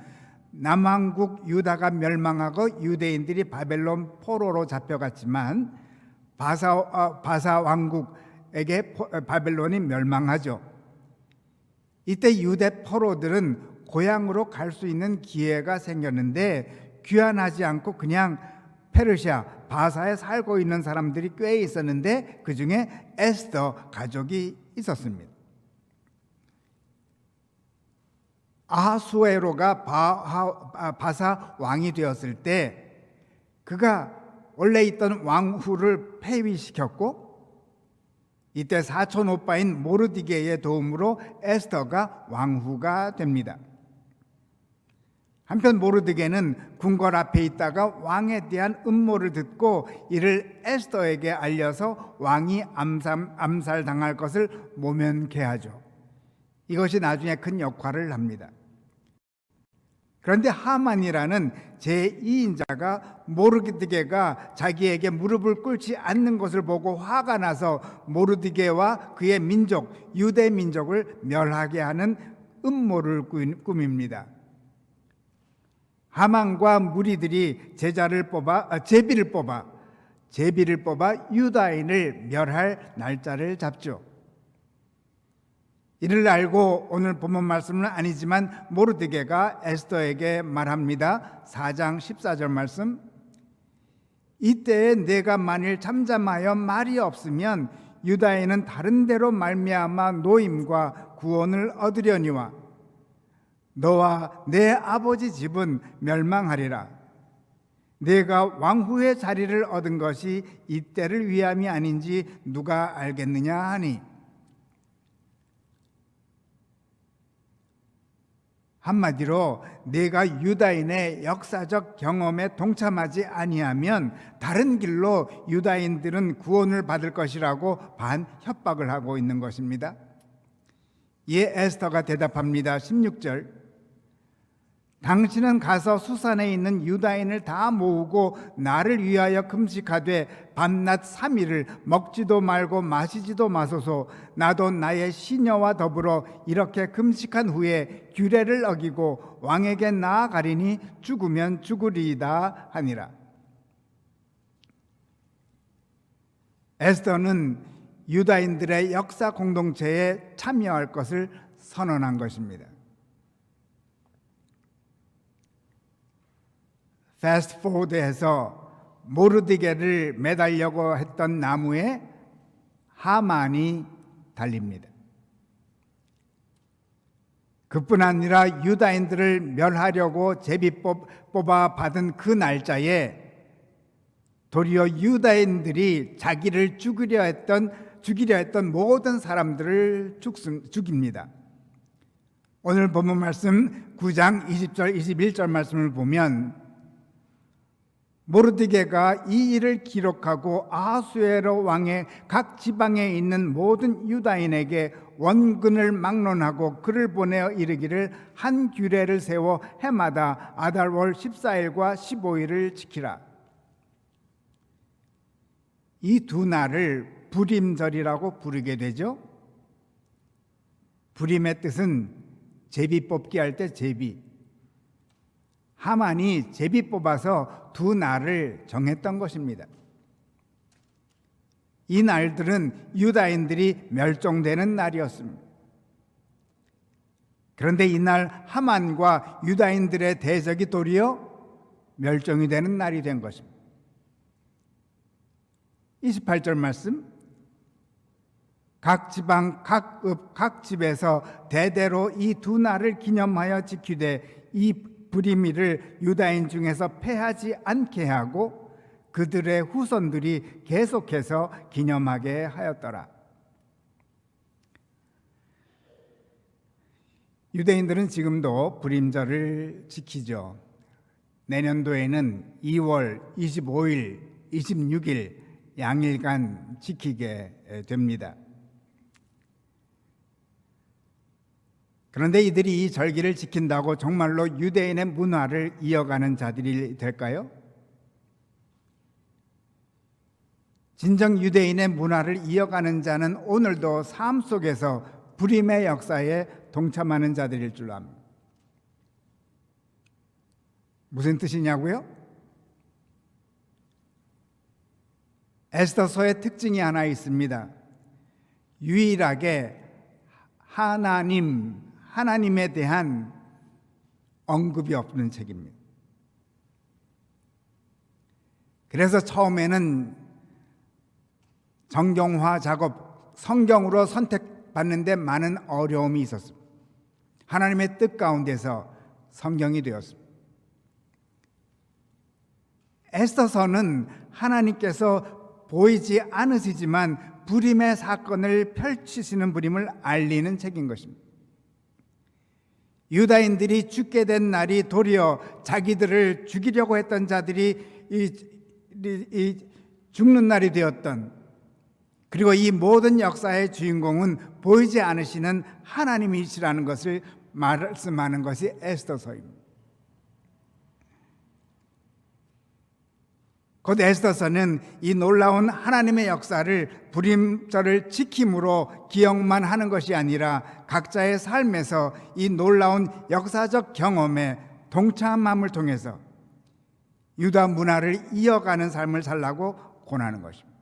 남왕국 유다가 멸망하고 유대인들이 바벨론 포로로 잡혀갔지만 바사 왕국에게 바벨론이 멸망하죠. 이때 유대 포로들은 고향으로 갈 수 있는 기회가 생겼는데 귀환하지 않고 그냥 페르시아 바사에 살고 있는 사람들이 꽤 있었는데 그 중에 에스더 가족이 있었습니다. 아하수에로가 바사 왕이 되었을 때 그가 원래 있던 왕후를 폐위시켰고, 이때 사촌 오빠인 모르디게의 도움으로 에스더가 왕후가 됩니다. 한편 모르드게는 궁궐 앞에 있다가 왕에 대한 음모를 듣고 이를 에스더에게 알려서 왕이 암살당할 것을 모면케 하죠. 이것이 나중에 큰 역할을 합니다. 그런데 하만이라는 제2인자가 모르드게가 자기에게 무릎을 꿇지 않는 것을 보고 화가 나서 모르드게와 그의 민족, 유대 민족을 멸하게 하는 음모를 꾸밉니다. 하만과 무리들이 제비를 뽑아 유다인을 멸할 날짜를 잡죠. 이를 알고 오늘 본문 말씀은 아니지만 모르드게가 에스더에게 말합니다. 4장 14절 말씀. 이때에 내가 만일 잠잠하여 말이 없으면 유다인은 다른 데로 말미암아 노임과 구원을 얻으려니와 너와 내 아버지 집은 멸망하리라. 내가 왕후의 자리를 얻은 것이 이때를 위함이 아닌지 누가 알겠느냐 하니, 한마디로 내가 유다인의 역사적 경험에 동참하지 아니하면 다른 길로 유다인들은 구원을 받을 것이라고 반협박을 하고 있는 것입니다. 이에 에스더가 대답합니다. 16절. 당신은 가서 수산에 있는 유다인을 다 모으고 나를 위하여 금식하되 밤낮 3일을 먹지도 말고 마시지도 마소서. 나도 나의 시녀와 더불어 이렇게 금식한 후에 규례를 어기고 왕에게 나아가리니 죽으면 죽으리이다 하니라. 에스더는 유다인들의 역사 공동체에 참여할 것을 선언한 것입니다. 패스트 포워드해서 모르드게를 매달려고 했던 나무에 하만이 달립니다. 그뿐 아니라 유다인들을 멸하려고 제비 뽑아 받은 그 날짜에 도리어 유다인들이 자기를 죽이려 했던 모든 사람들을 죽입니다. 오늘 본문 말씀 9장 20절 21절 말씀을 보면 모르드게가 이 일을 기록하고 아하수에로 왕의 각 지방에 있는 모든 유다인에게 원근을 막론하고 글을 보내어 이르기를 한 규례를 세워 해마다 아달월 14일과 15일을 지키라. 이 두 날을 부림절이라고 부르게 되죠. 부림의 뜻은 제비 뽑기 할 때 제비. 하만이 제비 뽑아서 두 날을 정했던 것입니다. 이 날들은 유다인들이 멸종되는 날이었습니다. 그런데 이날 하만과 유다인들의 대적이 도리어 멸종이 되는 날이 된 것입니다. 28절 말씀. 각 지방, 각 읍, 각 집에서 대대로 이 두 날을 기념하여 지키되 이 부림일을 유다인 중에서 패하지 않게 하고 그들의 후손들이 계속해서 기념하게 하였더라. 유대인들은 지금도 부림절을 지키죠. 내년도에는 2월 25일, 26일 양일간 지키게 됩니다. 그런데 이들이 이 절기를 지킨다고 정말로 유대인의 문화를 이어가는 자들이 될까요? 진정 유대인의 문화를 이어가는 자는 오늘도 삶 속에서 부림의 역사에 동참하는 자들일 줄 압니다. 무슨 뜻이냐고요? 에스더서의 특징이 하나 있습니다. 유일하게 하나님에 대한 언급이 없는 책입니다. 그래서 처음에는 정경화 작업, 성경으로 선택받는데 많은 어려움이 있었습니다. 하나님의 뜻 가운데서 성경이 되었습니다. 에스더서는 하나님께서 보이지 않으시지만 불임의 사건을 펼치시는 분임을 알리는 책인 것입니다. 유다인들이 죽게 된 날이 도리어 자기들을 죽이려고 했던 자들이 죽는 날이 되었던, 그리고 이 모든 역사의 주인공은 보이지 않으시는 하나님이시라는 것을 말씀하는 것이 에스더서입니다. 곧 에스더서는 이 놀라운 하나님의 역사를 불임절을 지킴으로 기억만 하는 것이 아니라 각자의 삶에서 이 놀라운 역사적 경험에 동참함을 통해서 유다 문화를 이어가는 삶을 살라고 권하는 것입니다.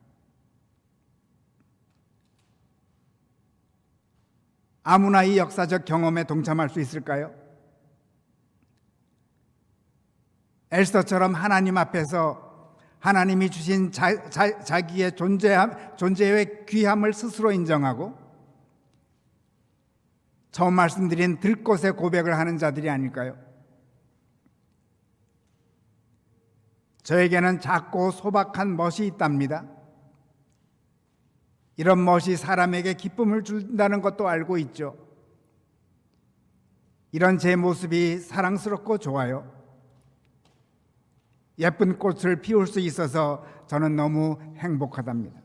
아무나 이 역사적 경험에 동참할 수 있을까요? 에스더처럼 하나님 앞에서 하나님이 주신 자기의 존재의 귀함을 스스로 인정하고 처음 말씀드린 들꽃의 고백을 하는 자들이 아닐까요? 저에게는 작고 소박한 멋이 있답니다. 이런 멋이 사람에게 기쁨을 준다는 것도 알고 있죠. 이런 제 모습이 사랑스럽고 좋아요. 예쁜 꽃을 피울 수 있어서 저는 너무 행복하답니다.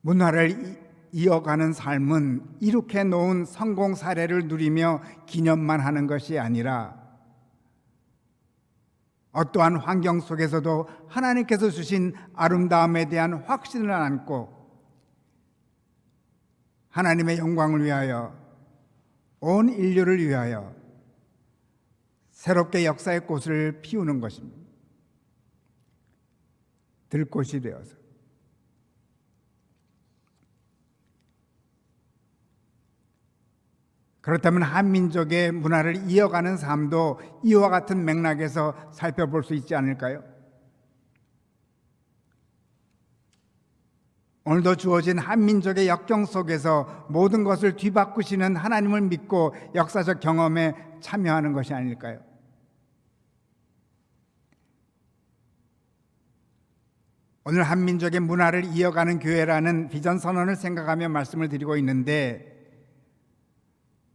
문화를 이어가는 삶은 이룩해 놓은 성공 사례를 누리며 기념만 하는 것이 아니라 어떠한 환경 속에서도 하나님께서 주신 아름다움에 대한 확신을 안고 하나님의 영광을 위하여, 온 인류를 위하여 새롭게 역사의 꽃을 피우는 것입니다. 들꽃이 되어서. 그렇다면 한민족의 문화를 이어가는 삶도 이와 같은 맥락에서 살펴볼 수 있지 않을까요? 오늘도 주어진 한민족의 역경 속에서 모든 것을 뒤바꾸시는 하나님을 믿고 역사적 경험에 참여하는 것이 아닐까요? 오늘 한민족의 문화를 이어가는 교회라는 비전 선언을 생각하며 말씀을 드리고 있는데,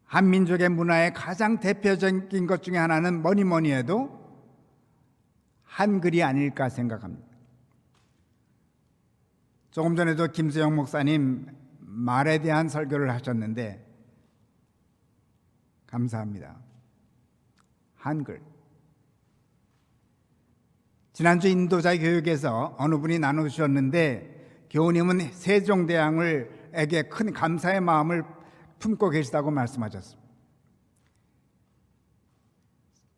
한민족의 문화의 가장 대표적인 것 중에 하나는 뭐니 해도 한글이 아닐까 생각합니다. 조금 전에도 김수영 목사님 말에 대한 설교를 하셨는데 감사합니다. 한글. 지난주 인도자 교육에서 어느 분이 나누셨는데 교우님은 세종대왕에게 큰 감사의 마음을 품고 계시다고 말씀하셨습니다.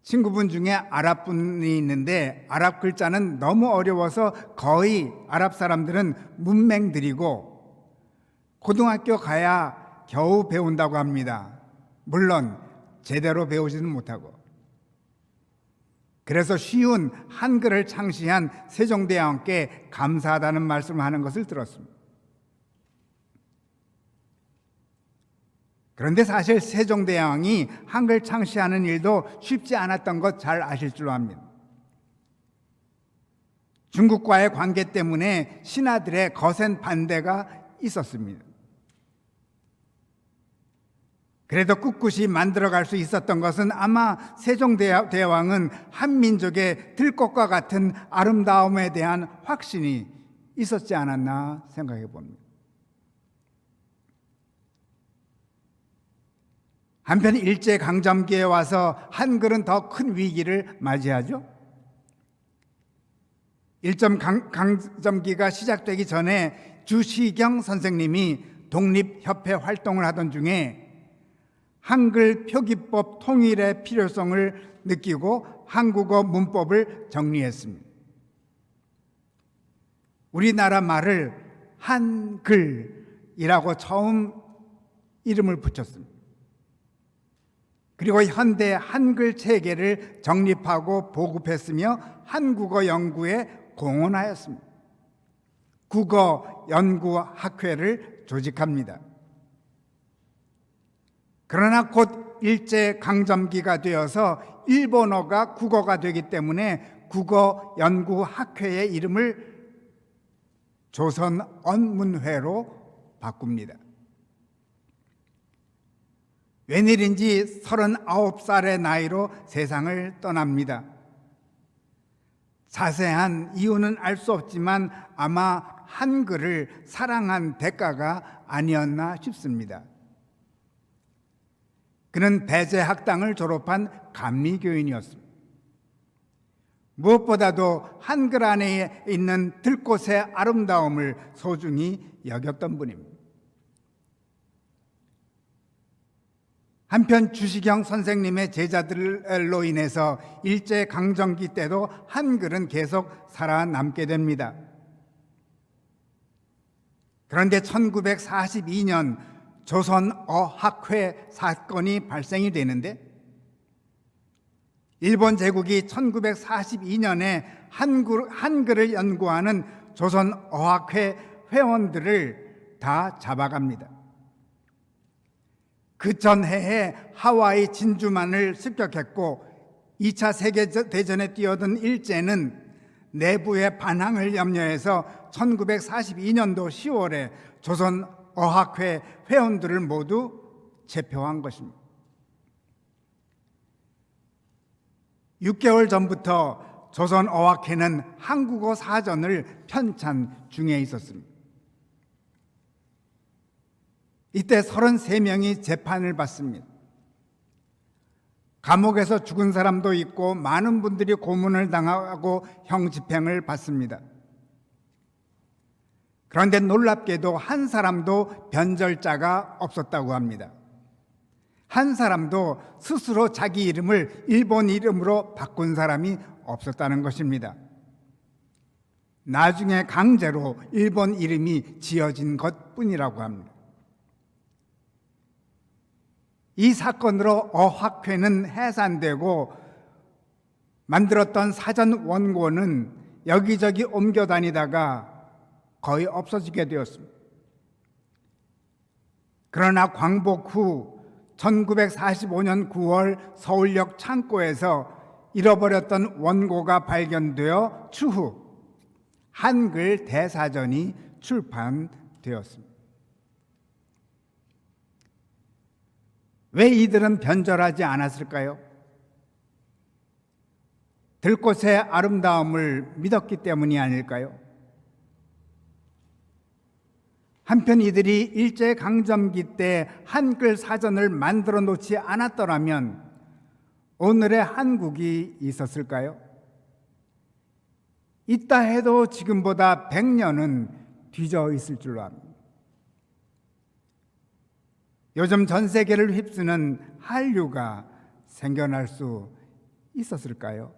친구분 중에 아랍 분이 있는데 아랍 글자는 너무 어려워서 거의 아랍 사람들은 문맹들이고 고등학교 가야 겨우 배운다고 합니다. 물론 제대로 배우지는 못하고. 그래서 쉬운 한글을 창시한 세종대왕께 감사하다는 말씀을 하는 것을 들었습니다. 그런데 사실 세종대왕이 한글 창시하는 일도 쉽지 않았던 것 잘 아실 줄로 압니다. 중국과의 관계 때문에 신하들의 거센 반대가 있었습니다. 그래도 꿋꿋이 만들어갈 수 있었던 것은 아마 세종대왕은 한민족의 들꽃과 같은 아름다움에 대한 확신이 있었지 않았나 생각해 봅니다. 한편 일제강점기에 와서 한글은 더 큰 위기를 맞이하죠. 일제강점기가 시작되기 전에 주시경 선생님이 독립협회 활동을 하던 중에 한글 표기법 통일의 필요성을 느끼고 한국어 문법을 정리했습니다. 우리나라 말을 한글이라고 처음 이름을 붙였습니다. 그리고 현대 한글 체계를 정립하고 보급했으며 한국어 연구에 공헌하였습니다. 국어연구학회를 조직합니다. 그러나 곧 일제강점기가 되어서 일본어가 국어가 되기 때문에 국어연구학회의 이름을 조선언문회로 바꿉니다. 웬일인지 39살의 나이로 세상을 떠납니다. 자세한 이유는 알 수 없지만 아마 한글을 사랑한 대가가 아니었나 싶습니다. 그는 배제학당을 졸업한 감리교인이었습니다. 무엇보다도 한글 안에 있는 들꽃의 아름다움을 소중히 여겼던 분입니다. 한편 주시경 선생님의 제자들로 인해서 일제강점기 때도 한글은 계속 살아남게 됩니다. 그런데 1942년 조선어학회 사건이 발생이 되는데 일본 제국이 1942년에 한글을 연구하는 조선어학회 회원들을 다 잡아갑니다. 그 전해에 하와이 진주만을 습격했고 2차 세계대전에 뛰어든 일제는 내부의 반항을 염려해서 1942년도 10월에 조선어학회 회원들을 모두 체포한 것입니다. 6개월 전부터 조선어학회는 한국어 사전을 편찬 중에 있었습니다. 이때 33명이 재판을 받습니다. 감옥에서 죽은 사람도 있고 많은 분들이 고문을 당하고 형 집행을 받습니다. 그런데 놀랍게도 한 사람도 변절자가 없었다고 합니다. 한 사람도 스스로 자기 이름을 일본 이름으로 바꾼 사람이 없었다는 것입니다. 나중에 강제로 일본 이름이 지어진 것뿐이라고 합니다. 이 사건으로 어학회는 해산되고 만들었던 사전 원고는 여기저기 옮겨 다니다가 거의 없어지게 되었습니다. 그러나 광복 후 1945년 9월 서울역 창고에서 잃어버렸던 원고가 발견되어 추후 한글 대사전이 출판되었습니다. 왜 이들은 변절하지 않았을까요? 들꽃의 아름다움을 믿었기 때문이 아닐까요? 한편 이들이 일제강점기 때 한글 사전을 만들어 놓지 않았더라면 오늘의 한국이 있었을까요? 있다 해도 지금보다 100년은 뒤져 있을 줄로 압니다. 요즘 전 세계를 휩쓰는 한류가 생겨날 수 있었을까요?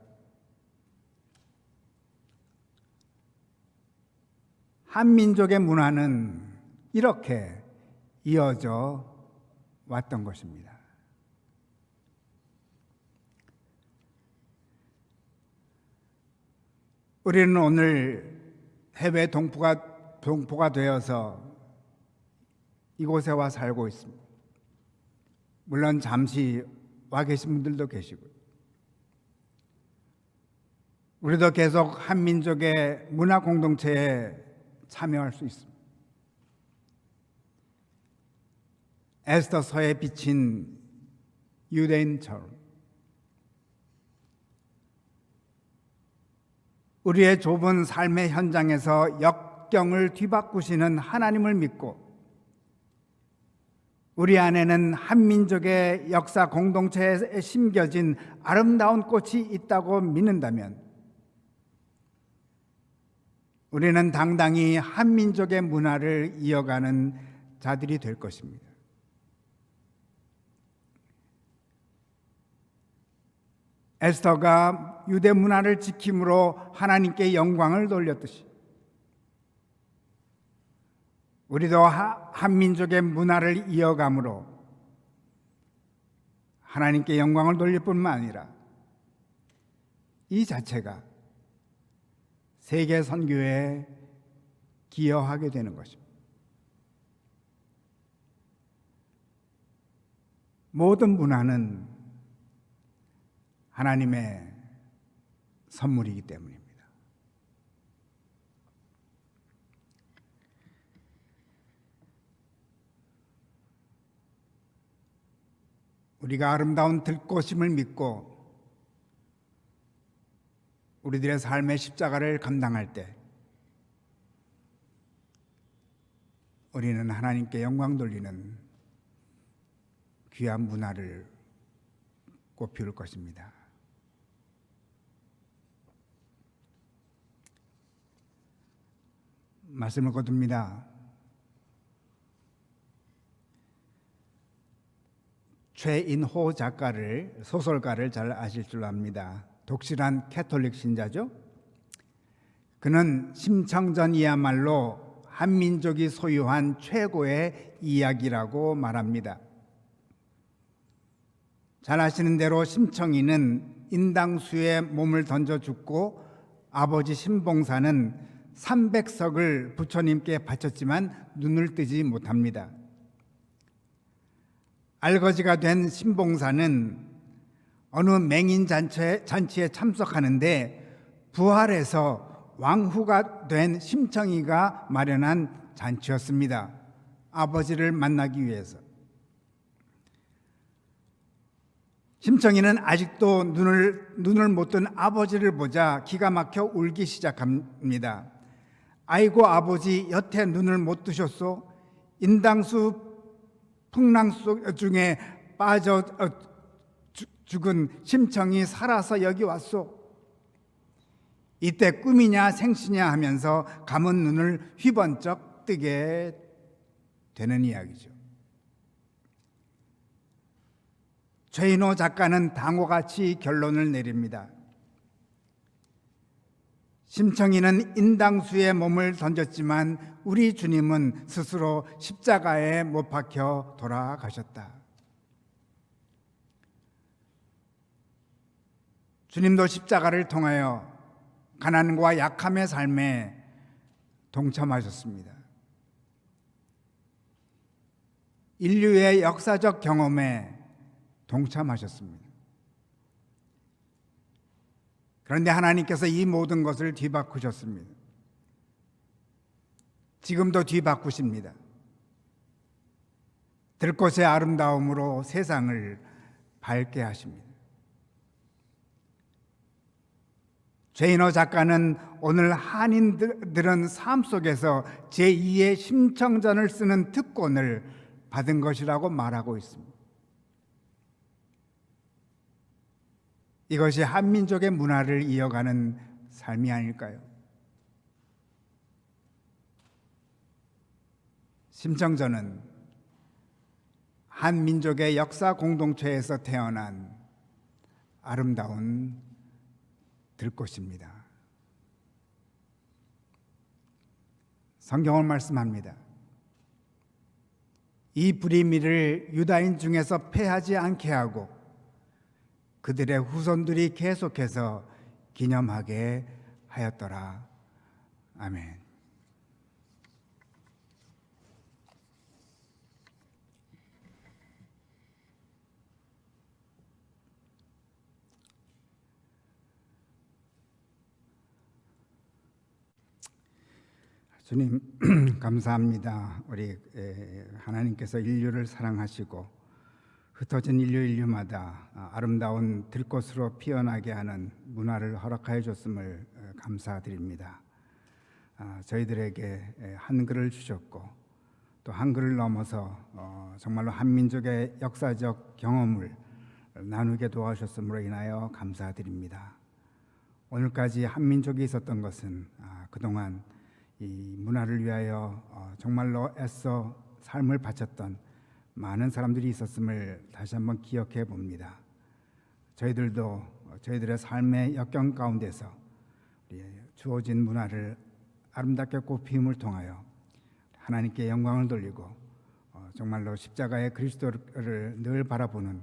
한민족의 문화는 이렇게 이어져 왔던 것입니다. 우리는 오늘 해외 동포가 되어서 이곳에 와 살고 있습니다. 물론 잠시 와 계신 분들도 계시고 우리도 계속 한민족의 문화 공동체에 참여할 수 있습니다. 에스더서에 비친 유대인처럼 우리의 좁은 삶의 현장에서 역경을 뒤바꾸시는 하나님을 믿고 우리 안에는 한민족의 역사 공동체에 심겨진 아름다운 꽃이 있다고 믿는다면 우리는 당당히 한민족의 문화를 이어가는 자들이 될 것입니다. 에스더가 유대 문화를 지킴으로 하나님께 영광을 돌렸듯이 우리도 한민족의 문화를 이어감으로 하나님께 영광을 돌릴 뿐만 아니라 이 자체가 세계 선교의 기여하게 되는 것입니다. 모든 문화는 하나님의 선물이기 때문입니다. 우리가 아름다운 들꽃임을 믿고 우리들의 삶의 십자가를 감당할 때 우리는 하나님께 영광 돌리는 귀한 문화를 꽃피울 것입니다. 말씀을 거둡니다. 최인호 작가를, 소설가를 잘 아실 줄 압니다. 독실한 캐톨릭 신자죠. 그는 심청전이야말로 한민족이 소유한 최고의 이야기라고 말합니다. 잘 아시는 대로 심청이는 인당수에 몸을 던져 죽고 아버지 신봉사는 300석을 부처님께 바쳤지만 눈을 뜨지 못합니다. 알거지가 된 신봉사는 어느 맹인 잔치에 참석하는데 부활해서 왕후가 된 심청이가 마련한 잔치였습니다. 아버지를 만나기 위해서. 심청이는 아직도 눈을 못 뜬 아버지를 보자 기가 막혀 울기 시작합니다. 아이고 아버지 여태 눈을 못 뜨셨소? 인당수 풍랑 중에 빠져 죽은 심청이 살아서 여기 왔소. 이때 꿈이냐 생시냐 하면서 감은 눈을 휘번쩍 뜨게 되는 이야기죠. 최인호 작가는 다음과같이 결론을 내립니다. 심청이는 인당수에 몸을 던졌지만 우리 주님은 스스로 십자가에 못 박혀 돌아가셨다. 주님도 십자가를 통하여 가난과 약함의 삶에 동참하셨습니다. 인류의 역사적 경험에 동참하셨습니다. 그런데 하나님께서 이 모든 것을 뒤바꾸셨습니다. 지금도 뒤바꾸십니다. 들꽃의 아름다움으로 세상을 밝게 하십니다. 최인호 작가는 오늘 한인들은 삶 속에서 제2의 심청전을 쓰는 특권을 받은 것이라고 말하고 있습니다. 이것이 한민족의 문화를 이어가는 삶이 아닐까요? 심청전은 한민족의 역사 공동체에서 태어난 아름다운 들꽃입니다. 성경은 말씀합니다. 이 불의미를 유다인 중에서 패하지 않게 하고 그들의 후손들이 계속해서 기념하게 하였더라. 아멘. 주님 감사합니다. 우리 하나님께서 인류를 사랑하시고 흩어진 인류마다 아름다운 들꽃으로 피어나게 하는 문화를 허락하여 줬음을 감사드립니다. 저희들에게 한글을 주셨고 또 한글을 넘어서 정말로 한민족의 역사적 경험을 나누게 도와주셨음으로 인하여 감사드립니다. 오늘까지 한민족이 있었던 것은 그동안 이 문화를 위하여 정말로 애써 삶을 바쳤던 많은 사람들이 있었음을 다시 한번 기억해 봅니다. 저희들도 저희들의 삶의 역경 가운데서 주어진 문화를 아름답게 꽃피움을 통하여 하나님께 영광을 돌리고 정말로 십자가의 그리스도를 늘 바라보는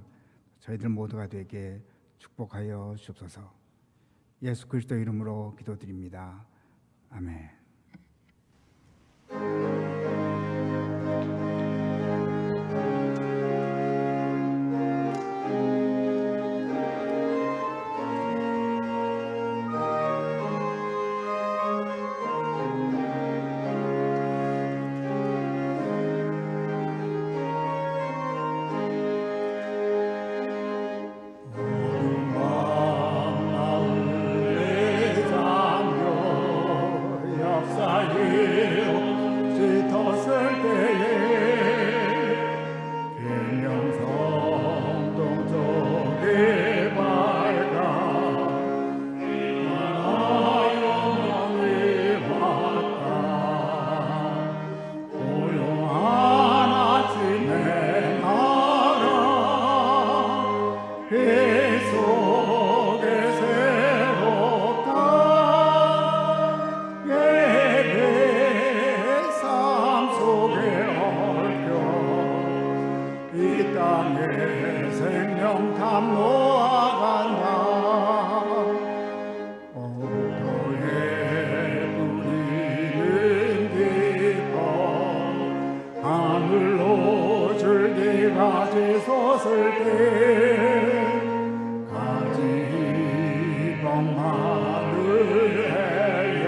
저희들 모두가 되게 축복하여 주옵소서. 예수 그리스도 이름으로 기도드립니다. 아멘. 향해 생명탐 놓아간다. 오도에 뿌리는 깊어 하늘로 줄기가 지솟을 때 가지 잎만을 해요.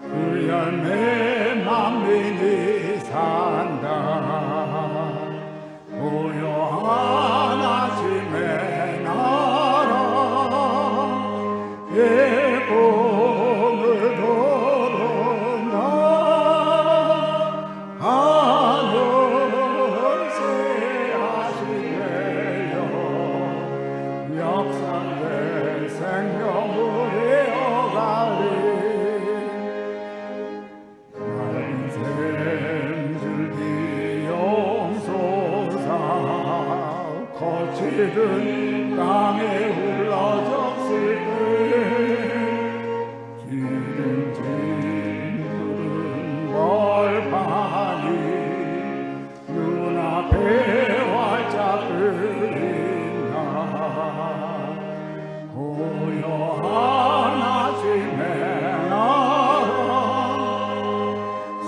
그 열매 만민이 산다. 고요한 아침에 나라 예공을 도른다. 하늘 새하시네요. 역사의 생명을 이어가리. 맑은 샘줄기 용솟아 거칠은 땅에 흘러졌을 때 기름진 푸른 벌판이 눈앞에 활짝 그린다. 고요한 아침에 나라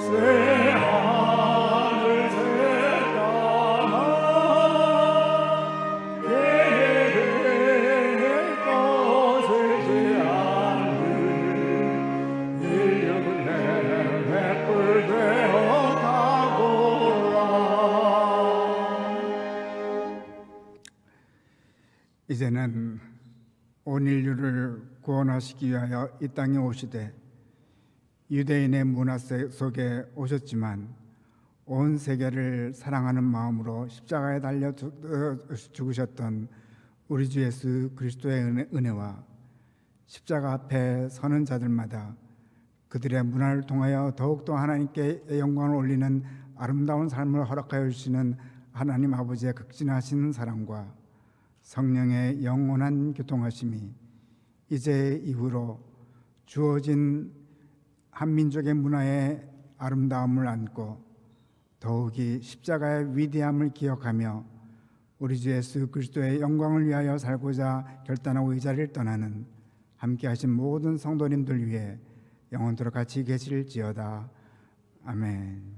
새하늘 새까만 계획 거슬지 않는 인류의 횃불 되어 가고라. 이제는 온 인류를 구원하시기 위하여 이 땅에 오시되 유대인의 문화 속에 오셨지만 온 세계를 사랑하는 마음으로 십자가에 달려 죽으셨던 우리 주 예수 그리스도의 은혜와 십자가 앞에 서는 자들마다 그들의 문화를 통하여 더욱더 하나님께 영광을 올리는 아름다운 삶을 허락하여 주시는 하나님 아버지의 극진하신 사랑과 성령의 영원한 교통하심이 이제 이후로 주어진 한민족의 문화의 아름다움을 안고 더욱이 십자가의 위대함을 기억하며 우리 주 예수 그리스도의 영광을 위하여 살고자 결단하고 이 자리를 떠나는 함께 하신 모든 성도님들 위해 영원토록 같이 계실지어다. 아멘.